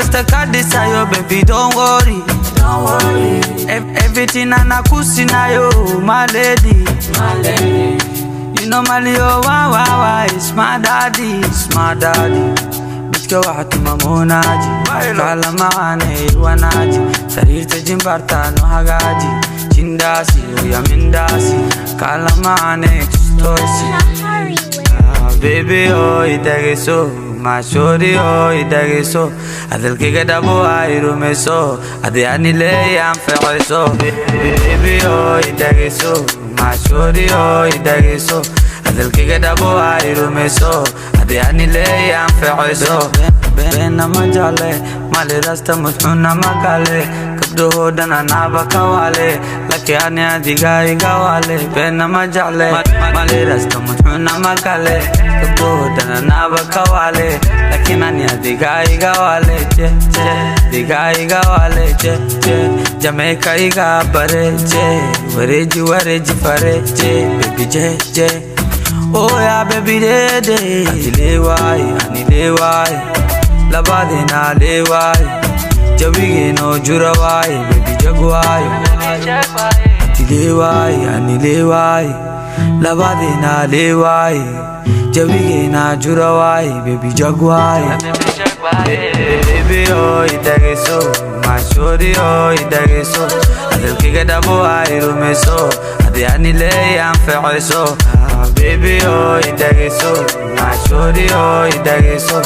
rasta kadisa yo, baby, don't worry. Everything anakusi na yo, my lady. You know Malio, wow, it's my daddy, Bitke wahati mamonaji, kala maane wanaji, sarir te jimbarta no hagaji, chindasi ya mindasi, kala maane tustoisi. Baby oh idage so, my shorty oh idage so, adel ke gadabo airu me so, ade anile am fe so. Baby oh idage so, my shorty oh idage so, adel ke gadabo airu me so, ade anile am fe so. Bena majale, male rasta mutuna makale, kabdo dana naba kawale, laki anya diga igawale. Bena majale, male rasta mutuna makale, kabdo dana naba kawale, laki anya diga igawale. Diga igawale, Jamaica iga bare, wareji fare, baby oh yeah, baby day, anile wai. Labade na lewai, jawige no jurawai, baby jagwai. Tilewai, anilewai, labade na lewai, jawige na jurawai, baby jagwai. Baby oh idage so, my shorty oh idage so, adel ke gadabo airu me so, ade anile am fe so. Baby oh idage so, my shorty oh idage so,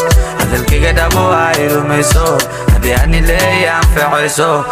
adel ke gadabo airu me so, ade anile am fe so.